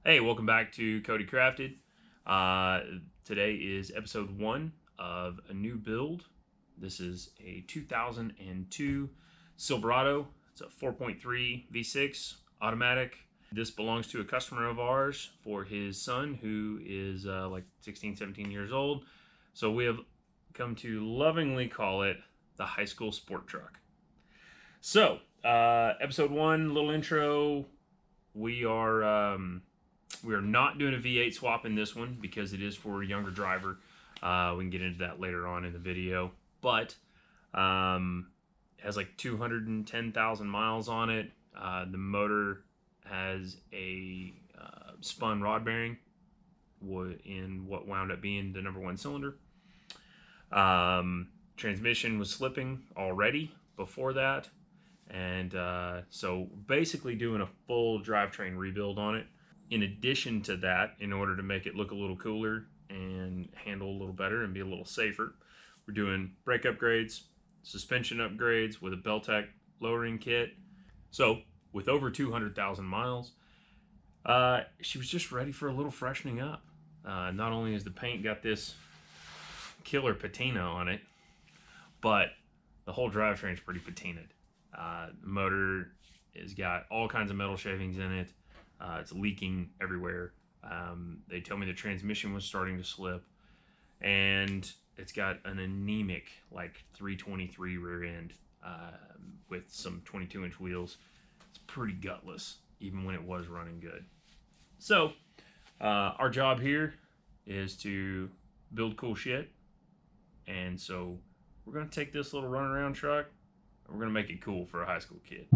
Hey, welcome back to CodyCrafted. Today is episode 1 of a new build. This is a 2002 Silverado. It's a 4.3 V6 automatic. This belongs to a customer of ours for his son who is like 16, 17 years old. So we have come to lovingly call it the Highschool Sport Truck. So, episode 1, little intro. We are not doing a V8 swap in this one because it is for a younger driver. We can get into that later on in the video. But it has like 210,000 miles on it. The motor has a spun rod bearing in what wound up being the #1 cylinder. Transmission was slipping already before that. And so basically doing a full drivetrain rebuild on it. In addition to that, in order to make it look a little cooler and handle a little better and be a little safer, we're doing brake upgrades, suspension upgrades with a Beltec lowering kit. So with over 200,000 miles, she was just ready for a little freshening up. Not only has the paint got this killer patina on it, but the whole drivetrain's pretty patinaed. The motor has got all kinds of metal shavings in it. It's leaking everywhere. They tell me the transmission was starting to slip, and it's got an anemic like 323 rear end with some 22-inch wheels. It's pretty gutless even when it was running good. So our job here is to build cool shit, and so we're gonna take this little runaround truck and we're gonna make it cool for a high school kid.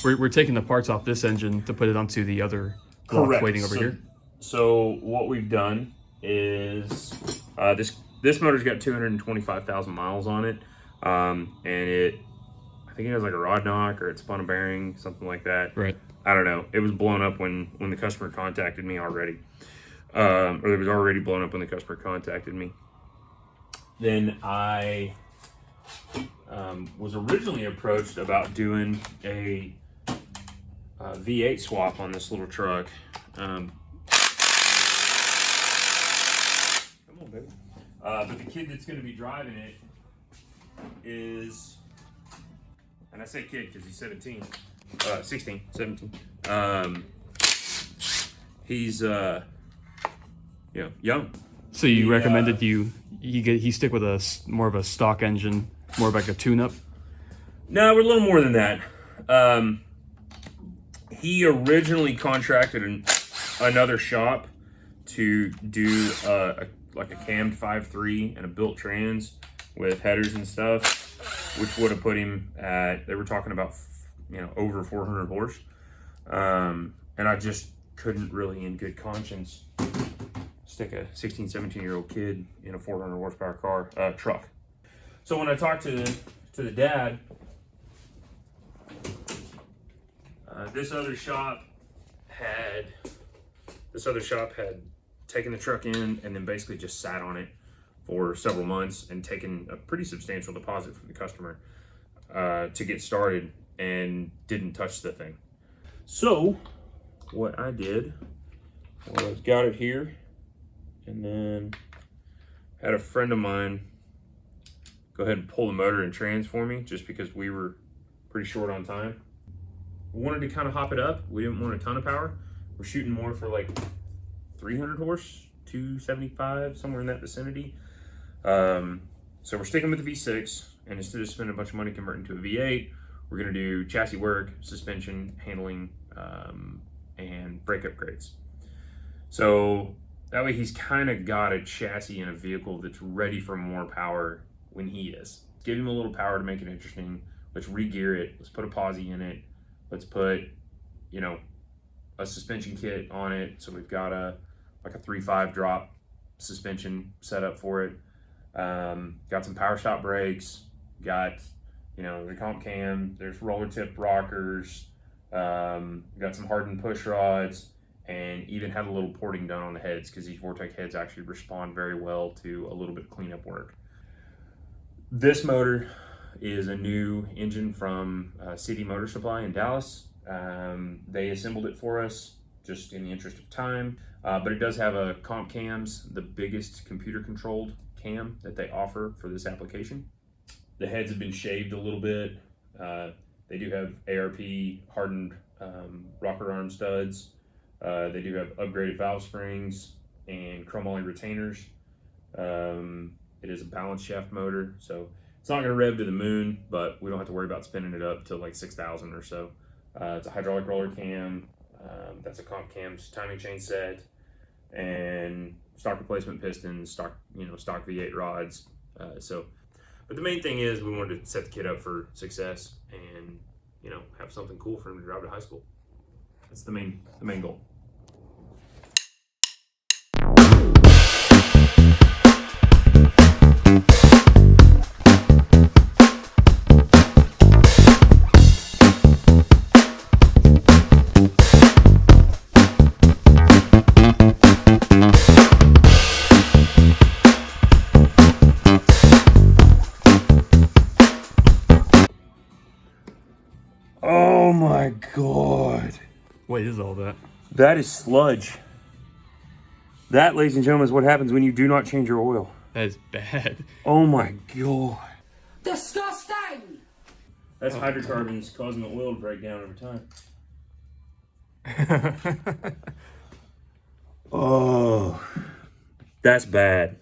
We're taking the parts off this engine to put it onto the other block waiting over here. So what we've done is this motor's got 225,000 miles on it, and I think it has like a rod knock or it spun a bearing, something like that. Right. I don't know. It was blown up when the customer contacted me already, or it was already blown up when the customer contacted me. Then I was originally approached about doing a V8 swap on this little truck. Come on, baby. But the kid that's going to be driving it is, and I say kid because he's 17, 16, 17. He's young. So you recommended he stick with more of a stock engine, more of like a tune-up? No, we're a little more than that. He originally contracted another shop to do like a cammed 5.3 and a built trans with headers and stuff, which would have put him at, they were talking about, over 400 horse. And I just couldn't really in good conscience stick a 16, 17-year-old kid in a 400 horsepower truck. So when I talked to the dad, this other shop had this other shop had taken the truck in and then basically just sat on it for several months and taken a pretty substantial deposit from the customer to get started and didn't touch the thing. So what I did was got it here and then had a friend of mine go ahead and pull the motor and trans for me just because we were pretty short on time. We wanted to kind of hop it up. We didn't want a ton of power. We're shooting more for like 300 horse, 275, somewhere in that vicinity. So we're sticking with the V6, and instead of spending a bunch of money converting to a V8, we're gonna do chassis work, suspension, handling, and brake upgrades. So that way he's kind of got a chassis in a vehicle that's ready for more power when he is. Give him a little power to make it interesting. Let's re-gear it. Let's put a posi in it. Let's put, you know, a suspension kit on it. So we've got like a 3.5 drop suspension set up for it. Got some power stop brakes. Got, you know, the comp cam. There's roller tip rockers. Got some hardened push rods, and even had a little porting done on the heads because these Vortec heads actually respond very well to a little bit of cleanup work. This motor is a new engine from CD Motor Supply in Dallas. They assembled it for us just in the interest of time, but it does have a comp cams, the biggest computer controlled cam that they offer for this application. The heads have been shaved a little bit. They do have ARP hardened rocker arm studs. They do have upgraded valve springs and chrome moly retainers. It is a balance shaft motor, so it's not going to rev to the moon, but we don't have to worry about spinning it up to like 6,000 or so. It's a hydraulic roller cam. That's a comp cam's timing chain set, and stock replacement pistons, stock V8 rods. But the main thing is we wanted to set the kid up for success and, you know, have something cool for him to drive to high school. That's the main goal. Oh my God. What is all that? That is sludge. That, ladies and gentlemen, is what happens when you do not change your oil. That is bad. Oh my God. Disgusting! That's hydrocarbons causing the oil to break down over time. Oh, that's bad.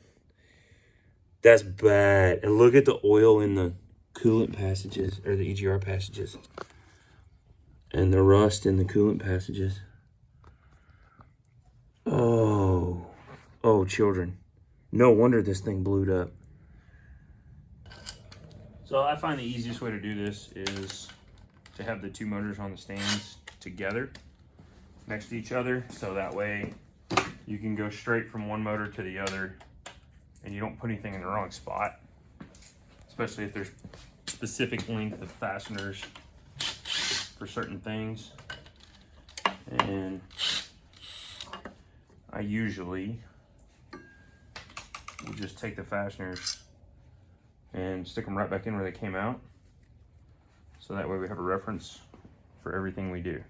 That's bad. And look at the oil in the coolant passages, or the EGR passages. And the rust in the coolant passages. Oh, children. No wonder this thing blew up. So I find the easiest way to do this is to have the two motors on the stands together next to each other. So that way you can go straight from one motor to the other and you don't put anything in the wrong spot. Especially if there's specific length of fasteners for certain things. And I usually will just take the fasteners and stick them right back in where they came out. So that way we have a reference for everything we do.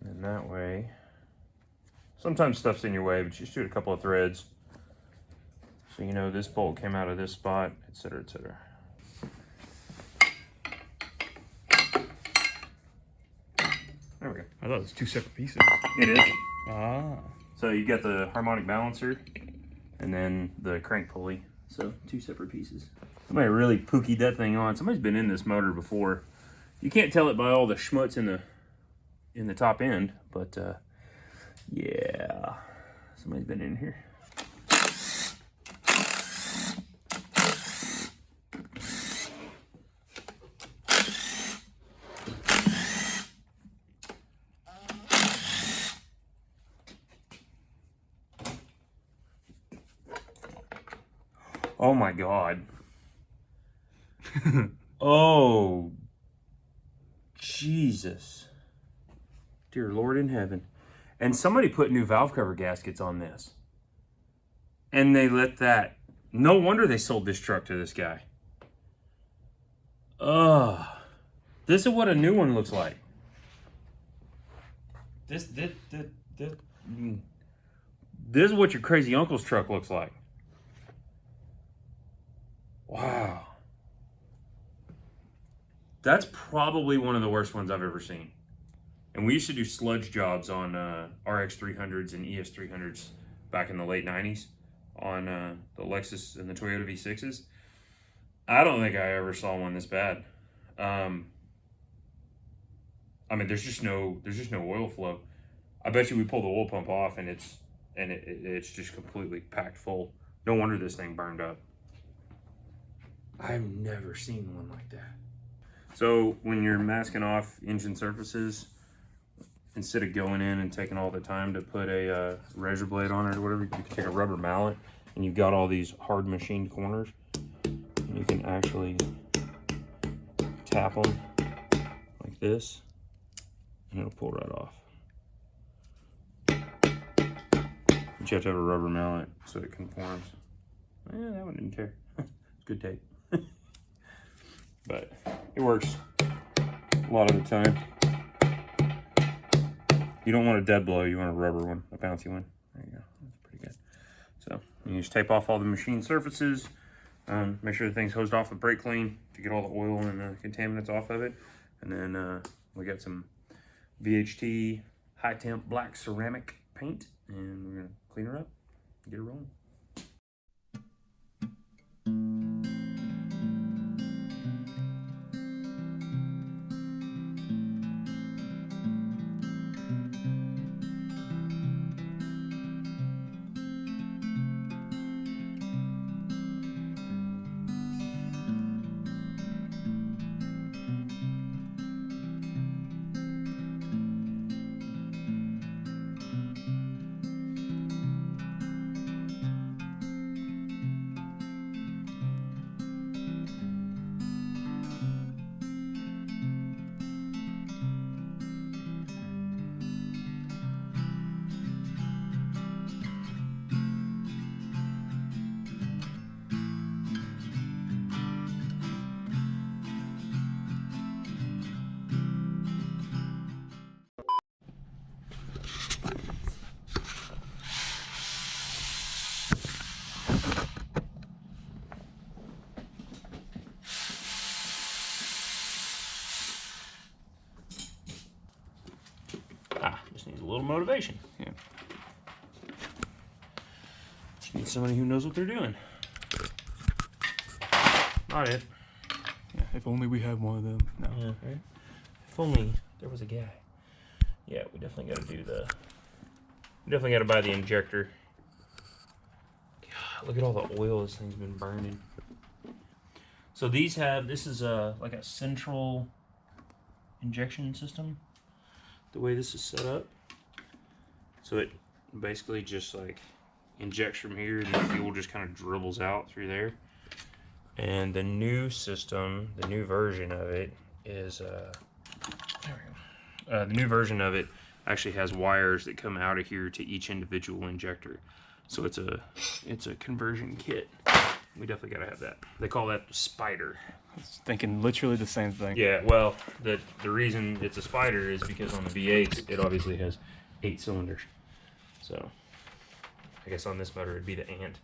And that way, sometimes stuff's in your way, but you shoot a couple of threads. So you know this bolt came out of this spot, etc., etc. There we go. I thought it was two separate pieces. It is. Ah. So you got the harmonic balancer and then the crank pulley. So two separate pieces. Somebody really pookied that thing on. Somebody's been in this motor before. You can't tell it by all the schmutz in the top end, but yeah, somebody's been in here. Oh my God. Oh, Jesus. Dear Lord in heaven. And somebody put new valve cover gaskets on this. And they let that. No wonder they sold this truck to this guy. Ugh. This is what a new one looks like. This is what your crazy uncle's truck looks like. Wow. That's probably one of the worst ones I've ever seen. And we used to do sludge jobs on RX 300s and ES 300s back in the late 90s on the Lexus and the Toyota V6s. I don't think I ever saw one this bad. I mean, there's just no oil flow. I bet you we pull the oil pump off and it's just completely packed full. No wonder this thing burned up. I've never seen one like that. So when you're masking off engine surfaces, instead of going in and taking all the time to put a razor blade on it or whatever, you can take a rubber mallet, and you've got all these hard machined corners, and you can actually tap them like this, and it'll pull right off. But you have to have a rubber mallet so it conforms. Yeah, that one didn't tear. It's good tape. But it works a lot of the time. You don't want a dead blow, you want a rubber one, a bouncy one. There you go, that's pretty good. So you just tape off all the machine surfaces, make sure the thing's hosed off with brake clean to get all the oil and the contaminants off of it. And then we got some VHT high temp black ceramic paint, and we're gonna clean her up and get her rolling. Just needs a little motivation. Yeah. Just need somebody who knows what they're doing. Not it. Yeah, if only we had one of them. No. Yeah, right? If only there was a guy. Yeah, we definitely got to do the. We definitely got to buy the injector. God, look at all the oil this thing's been burning. So these have. This is like a central injection system. The way this is set up, so it basically just like injects from here, and the fuel just kind of dribbles out through there. And the new system, the new version of it is there we go. The new version of it actually has wires that come out of here to each individual injector. So it's a conversion kit. We definitely gotta have that. They call that spider. I was thinking literally the same thing. Yeah, well, the reason it's a spider is because on the V8, it obviously has 8 cylinders. So, I guess on this motor, it'd be the ant.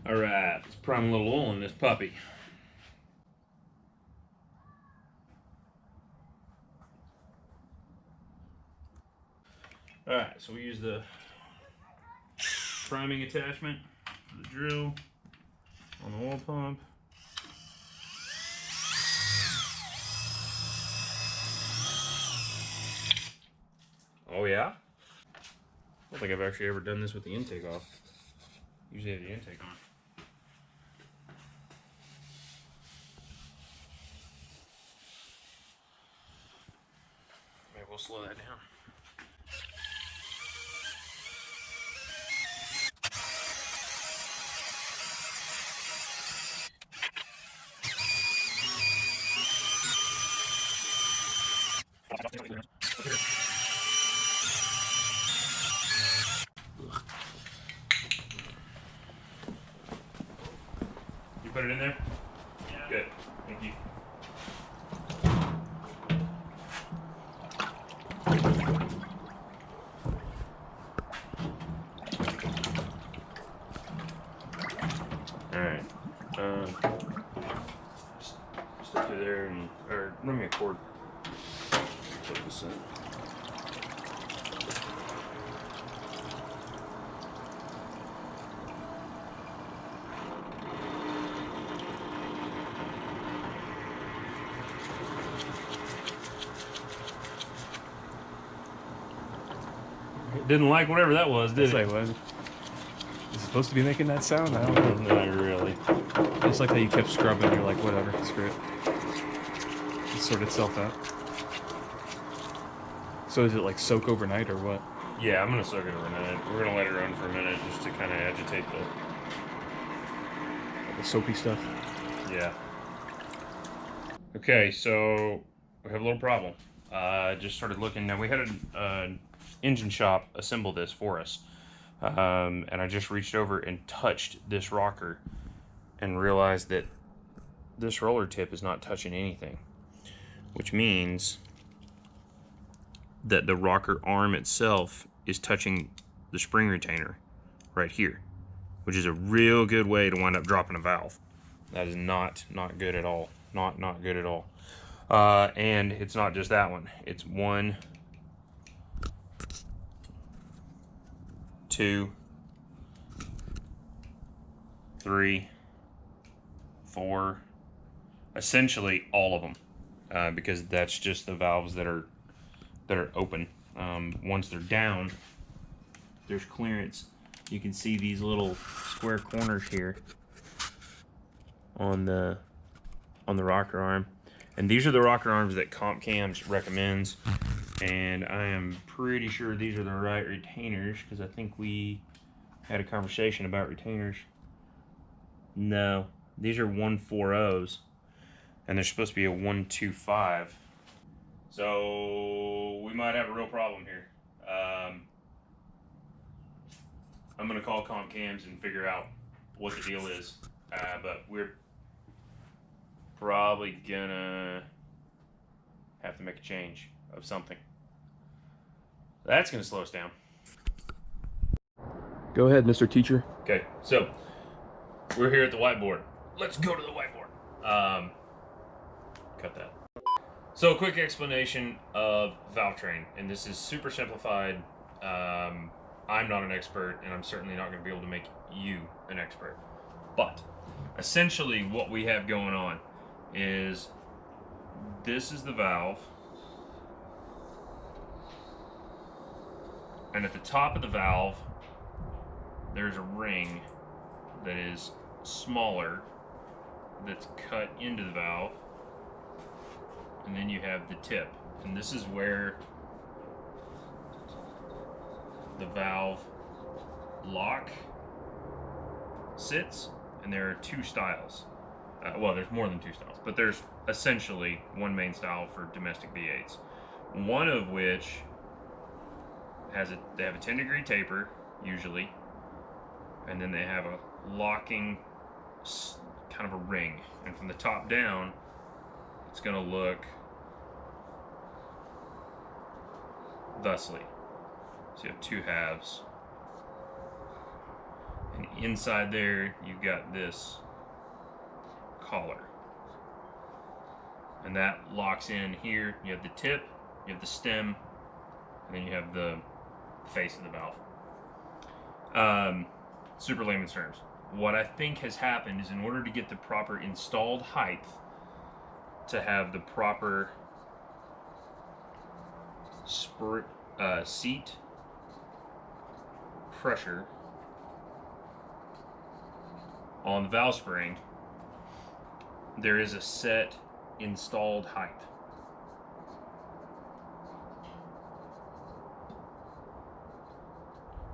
All right, let's prime a little oil in this puppy. All right, so we use the priming attachment for the drill on the oil pump. Oh yeah? I don't think I've actually ever done this with the intake off. Usually I have the intake on. Maybe we'll slow that down. put it in there? Yeah. Good. Thank you. Alright. Stick through there and, or run me a cord. Put this in. Didn't like whatever that was, did it? Was it supposed to be making that sound? I don't know. Not really. Just like how you kept scrubbing, you're like, whatever, screw it. It'll sort itself out. So is it like soak overnight or what? Yeah, I'm gonna soak it overnight. We're gonna let it run for a minute just to kind of agitate The soapy stuff? Yeah. Okay, so we have a little problem. Just started looking. Now we had an engine shop assemble this for us, and I just reached over and touched this rocker and realized that this roller tip is not touching anything, which means that the rocker arm itself is touching the spring retainer right here, which is a real good way to wind up dropping a valve. That is not good at all. Not good at all. And it's not just that one. It's 1, 2, 3, 4, essentially all of them, because that's just the valves that are open. Once they're down, there's clearance. You can see these little square corners here on the rocker arm, and these are the rocker arms that Comp Cams recommends, and I am pretty sure these are the right retainers because I think we had a conversation about retainers. No, these are 140s, and they're supposed to be a 125. So we might have a real problem here. I'm gonna call Comp Cams and figure out what the deal is, but we're probably gonna have to make a change of something. That's gonna slow us down. Go ahead, Mr. Teacher. Okay, so we're here at the whiteboard. Let's go to the whiteboard. Cut that. So, a quick explanation of valve train, and this is super simplified. I'm not an expert, and I'm certainly not going to be able to make you an expert. But essentially, what we have going on is this is the valve, and at the top of the valve, there's a ring that is smaller that's cut into the valve. And then you have the tip, and this is where the valve lock sits, and there are 2 styles. Well, there's more than 2 styles, but there's essentially one main style for domestic V8s. One of which they have a 10-degree taper usually, and then they have a locking kind of a ring, and from the top down, it's going to look thusly. So you have 2 halves. And inside there, you've got this collar. And that locks in here. You have the tip, you have the stem, and then you have the face of the valve. Super layman's terms. What I think has happened is in order to get the proper installed height, to have the proper seat pressure on the valve spring, there is a set installed height.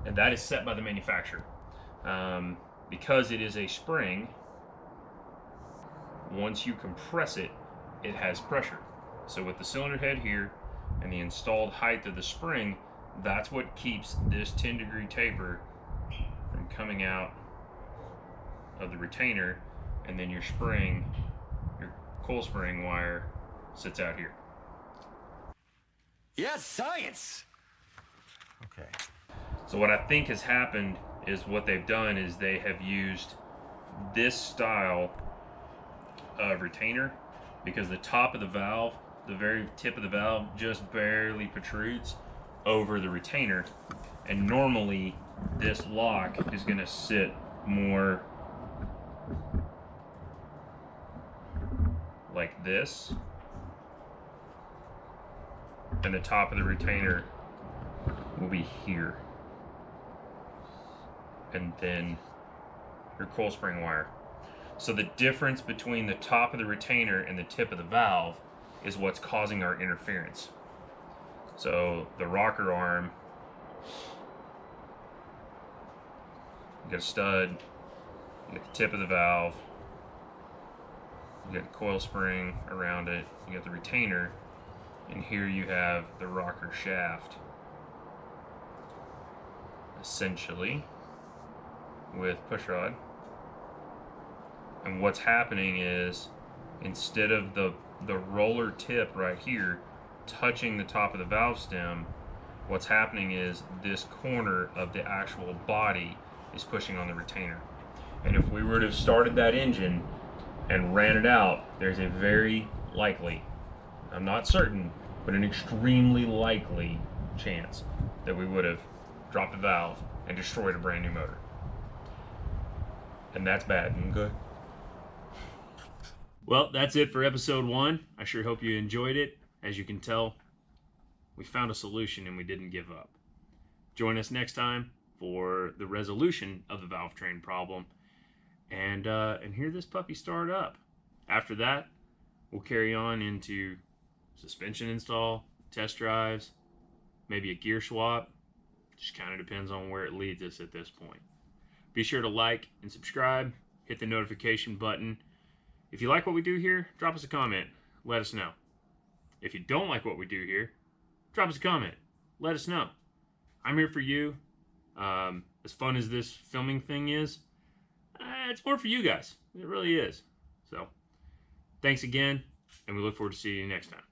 And that is set by the manufacturer. Because it is a spring, once you compress it, it has pressure. So with the cylinder head here and the installed height of the spring, that's what keeps this 10-degree taper from coming out of the retainer and then your spring, your coil spring wire sits out here. Yes, science. Okay. So what I think has happened is what they've done is they have used this style of retainer because the top of the valve, the very tip of the valve, just barely protrudes over the retainer, and normally this lock is going to sit more like this, and the top of the retainer will be here, and then your coil spring wire. So the difference between the top of the retainer and the tip of the valve is what's causing our interference. So the rocker arm, you got a stud, you got the tip of the valve, you got the coil spring around it, you got the retainer, and here you have the rocker shaft, essentially, with push rod. And what's happening is, instead of the roller tip right here touching the top of the valve stem, what's happening is this corner of the actual body is pushing on the retainer. And if we were to have started that engine and ran it out, there's a very likely, I'm not certain, but an extremely likely chance that we would have dropped the valve and destroyed a brand new motor. And that's bad. Okay. Well, that's it for episode 1. I sure hope you enjoyed it. As you can tell, we found a solution and we didn't give up. Join us next time for the resolution of the valve train problem, and hear this puppy start up. After that, we'll carry on into suspension install, test drives, maybe a gear swap. Just kind of depends on where it leads us at this point. Be sure to like and subscribe, hit the notification button. If you like what we do here, drop us a comment, let us know. If you don't like what we do here, drop us a comment, let us know. I'm here for you. As fun as this filming thing is, it's more for you guys. It really is. So, thanks again, and we look forward to seeing you next time.